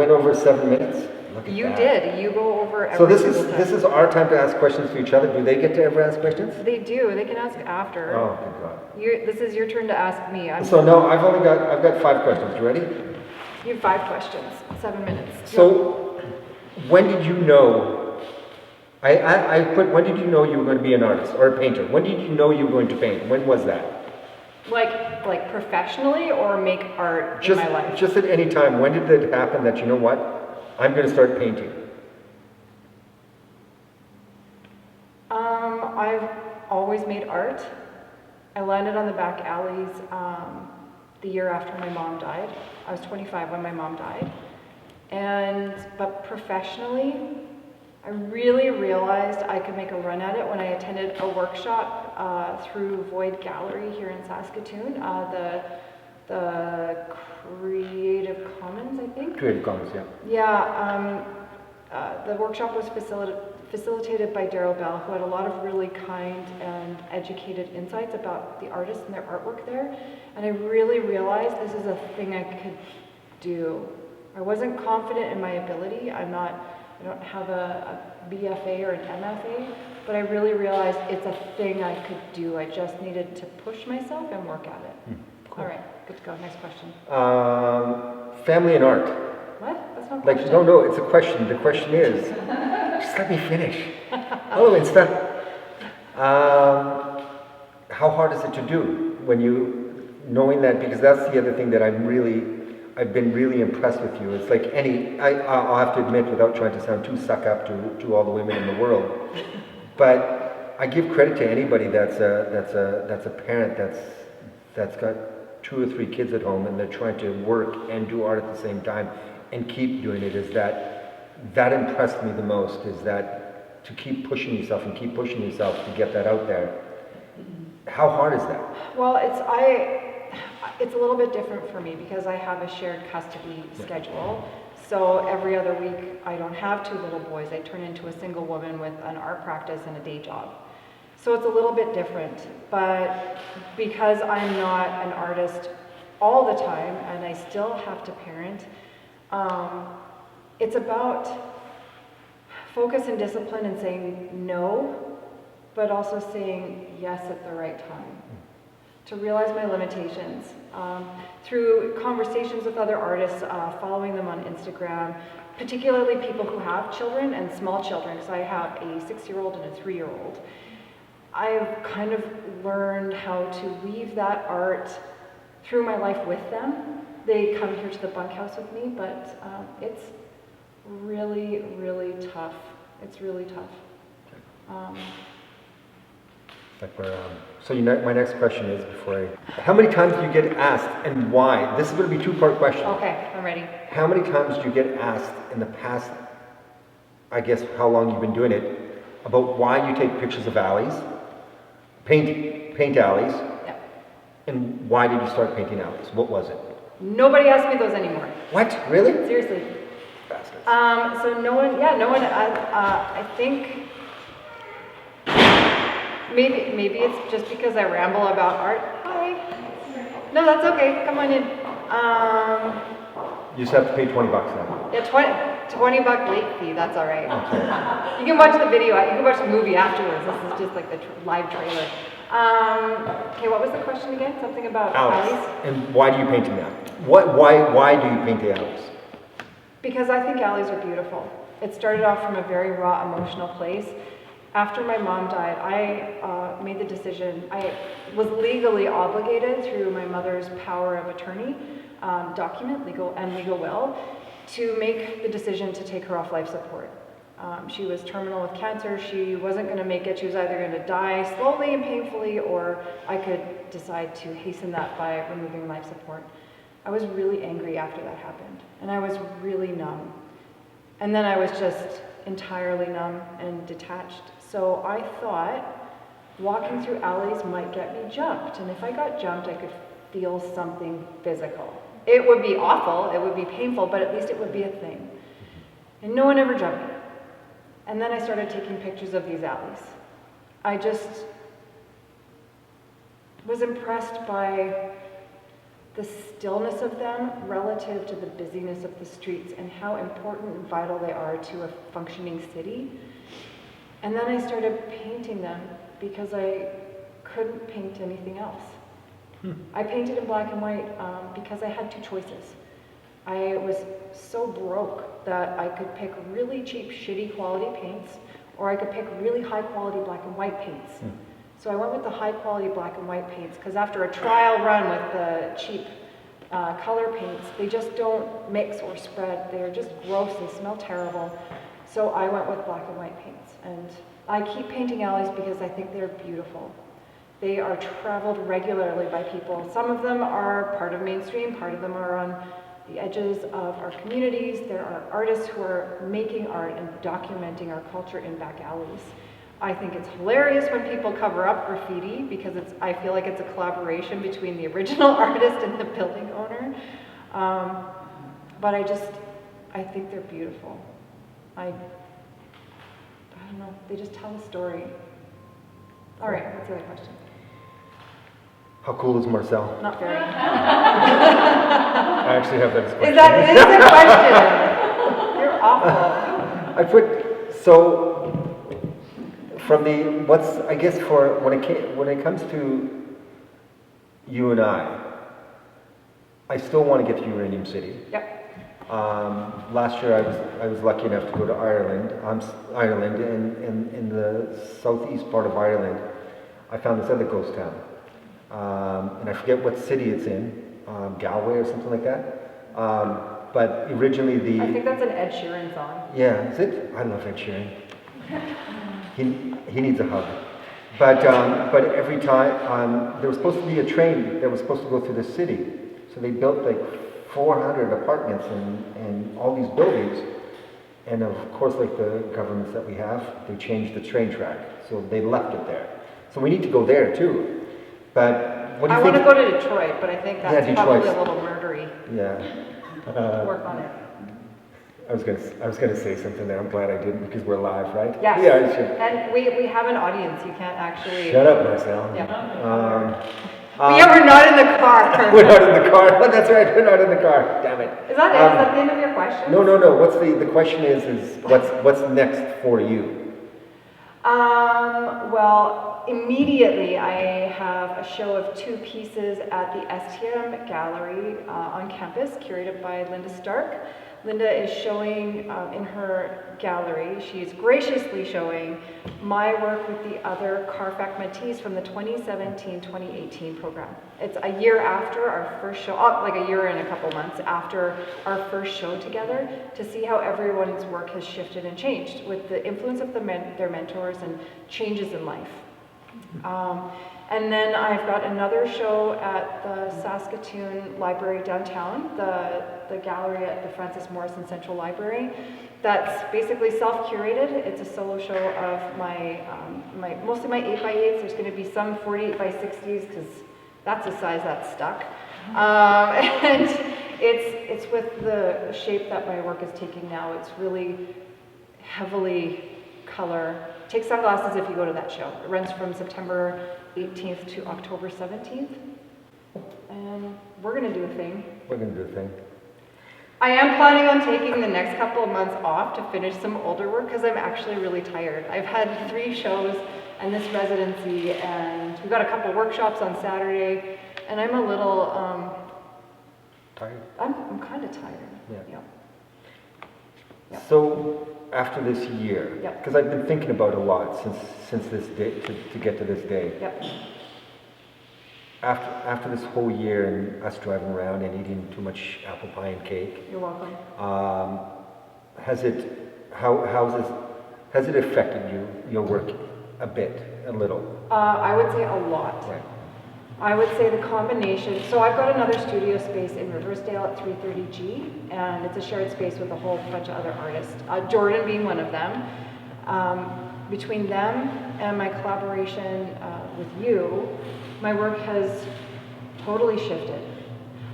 went over 7 minutes. Look at You that. did. You go over So every single time. this is our time to ask questions to each other. Do they get to ever ask questions? They do. They can ask after. Oh, good God. This is your turn to ask me. So no, I've got 5 questions. You ready? You have 5 questions. 7 minutes. So, when did you know? I put. When did you know you were going to be an artist or a painter? When did you know you were going to paint? When was that? Like professionally or make art in my life? Just at any time. When did it happen that you know what? I'm going to start painting. I've always made art. I landed on the back alleys the year after my mom died. I was 25 when my mom died. But professionally, I really realized I could make a run at it when I attended a workshop through Void Gallery here in Saskatoon, the Creative Commons, I think? Creative Commons, yeah. Yeah, the workshop was facilitated by Daryl Bell, who had a lot of really kind and educated insights about the artists and their artwork there. And I really realized this is a thing I could do. I wasn't confident in my ability. I don't have a BFA or an MFA, but I really realized it's a thing I could do. I just needed to push myself and work at it. Cool. All right, good to go. Next question. Family and art. What? That's not a Like, question. no, it's a question. The question is, just let me finish. Oh, Insta. How hard is it to do when knowing that, because that's the other thing that I've been really impressed with you. It's like I'll have to admit, without trying to sound too suck up to all the women in the world, but I give credit to anybody that's a parent that's got 2 or 3 kids at home and they're trying to work and do art at the same time and keep doing it. Is that impressed me the most, is that to keep pushing yourself and keep pushing yourself to get that out there. How hard is that? Well, it's a little bit different for me because I have a shared custody schedule. So every other week I don't have 2 little boys. I turn into a single woman with an art practice and a day job. So it's a little bit different, but because I'm not an artist all the time and I still have to parent, it's about focus and discipline and saying no, but also saying yes at the right time. To realize my limitations. Through conversations with other artists, following them on Instagram, particularly people who have children and small children, because I have a 6-year-old and a 3-year-old. I've kind of learned how to weave that art through my life with them. They come here to the Bunkhouse with me, but it's really, really tough. It's really tough. My next question is, how many times do you get asked and why? This is going to be a 2-part question. Okay, I'm ready. How many times do you get asked in the past, I guess how long you've been doing it, about why you take pictures of alleys, paint alleys, and why did you start painting alleys? What was it? Nobody asks me those anymore. What? Really? Seriously. Bastards. So no one, I think maybe it's just because I ramble about art. Hi. No, that's okay. Come on in. You just have to pay $20 now. Yeah, $20 late fee. That's all right. Okay. You can watch the video. You can watch the movie afterwards. This is just like the live trailer. Okay, what was the question again? Something about alleys? And why do you paint them now? Why do you paint the alleys? Because I think alleys are beautiful. It started off from a very raw emotional place. After my mom died, I made the decision. I was legally obligated through my mother's power of attorney legal will, to make the decision to take her off life support. She was terminal with cancer. She wasn't going to make it. She was either going to die slowly and painfully, or I could decide to hasten that by removing life support. I was really angry after that happened, and I was really numb. And then I was just entirely numb and detached. So I thought walking through alleys might get me jumped, and if I got jumped, I could feel something physical. It would be awful, it would be painful, but at least it would be a thing. And no one ever jumped me. And then I started taking pictures of these alleys. I just was impressed by the stillness of them relative to the busyness of the streets and how important and vital they are to a functioning city. And then I started painting them because I couldn't paint anything else. I painted in black and white because I had two choices. I was so broke that I could pick really cheap, shitty quality paints, or I could pick really high quality black and white paints. So I went with the high quality black and white paints because after a trial run with the cheap color paints, they just don't mix or spread. They're just gross, they smell terrible. So I went with black and white paints. And I keep painting alleys because I think they're beautiful. They are traveled regularly by people. Some of them are part of mainstream, part of them are on the edges of our communities. There are artists who are making art and documenting our culture in back alleys. I think it's hilarious when people cover up graffiti because I feel like it's a collaboration between the original artist and the building owner. But I think they're beautiful. I don't know, they just tell a story. All right, what's the other question? How cool is Marcel? Not very. I actually have that as a question. Is that the question? You're awful. I guess for when it comes to you and I still want to get to Uranium City. Yep. Last year I was lucky enough to go to Ireland, and in the southeast part of Ireland, I found this other ghost town. And I forget what city it's in, Galway or something like that. But originally I think that's an Ed Sheeran song. Yeah, is it? I love Ed Sheeran. He needs a hug. But every time, there was supposed to be a train that was supposed to go through the city. So they built like 400 apartments and all these buildings. And of course, like the governments that we have, they changed the train track. So they left it there. So we need to go there too. But what do you think? I want to go to Detroit, but I think that's probably a little murdery. Yeah. Work on it. I was gonna say something there. I'm glad I didn't because we're live, right? Yes. Yeah, I should. And we have an audience. You can't actually. Shut up, Marcel. Yeah. We're not in the car. We're not in the car. Oh, that's right. We're not in the car. Damn it. Is that it? Is that the end of your question? No. What's the question is what's next for you? Well, immediately I have a show of two pieces at the STM Gallery on campus, curated by Linda Stark. Linda is showing in her gallery, she's graciously showing my work with the other Carfax mentees from the 2017-2018 program. It's a year after our first show, like a year and a couple months after our first show together, to see how everyone's work has shifted and changed with the influence of their mentors and changes in life. And then I've got another show at the Saskatoon Library downtown, the gallery at the Francis Morrison Central Library. That's basically self-curated. It's a solo show of mostly my 8x8s. There's going to be some 48x60s because that's a size that's stuck. And it's with the shape that my work is taking now. It's really heavily color. Take sunglasses if you go to that show. It runs from September 18th to October 17th. And we're going to do a thing. We're going to do a thing. I am planning on taking the next couple of months off to finish some older work because I'm actually really tired. I've had 3 shows and this residency, and we've got a couple workshops on Saturday, and I'm a little tired. I'm kind of tired. Yeah. Yep. So after this year, Yep. because I've been thinking about a lot since this day to get to this day. Yep. After this whole year and us driving around and eating too much apple pie and cake, You're welcome. has it affected your work a little? I would say a lot. Right. I would say the combination, so I've got another studio space in Riversdale at 330G, and it's a shared space with a whole bunch of other artists, Jordan being one of them. Between them and my collaboration with you, my work has totally shifted.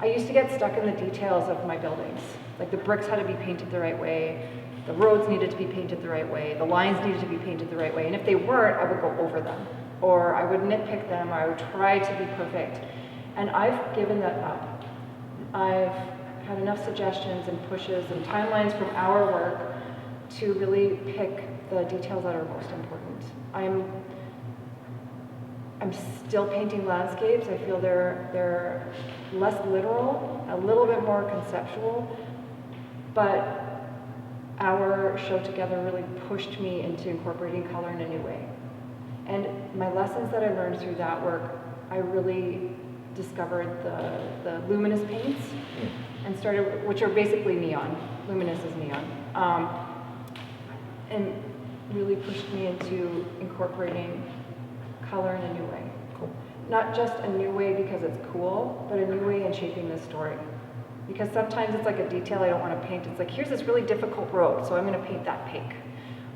I used to get stuck in the details of my buildings. Like the bricks had to be painted the right way, the roads needed to be painted the right way, the lines needed to be painted the right way, and if they weren't, I would go over them. Or I would nitpick them, or I would try to be perfect. And I've given that up. I've had enough suggestions and pushes and timelines from our work to really pick the details that are most important. I'm still painting landscapes. I feel they're less literal, a little bit more conceptual, but our show together really pushed me into incorporating color in a new way. And my lessons that I learned through that work, I really discovered the luminous paints and started, which are basically neon. Luminous is neon. And really pushed me into incorporating color in a new way. Cool. Not just a new way because it's cool, but a new way in shaping the story. Because sometimes it's like a detail I don't want to paint. It's like, here's this really difficult road, so I'm going to paint that pink.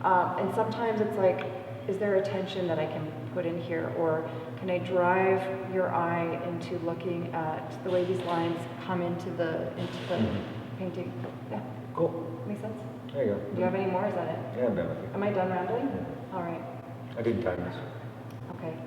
And sometimes it's like, is there a tension that I can put in here? Or can I drive your eye into looking at the way these lines come into the painting? Yeah. Cool. Makes sense? There you go. Do you have any more? Is that it? Yeah, I'm done with you. Am I done rambling? Yeah. All right. I didn't time this.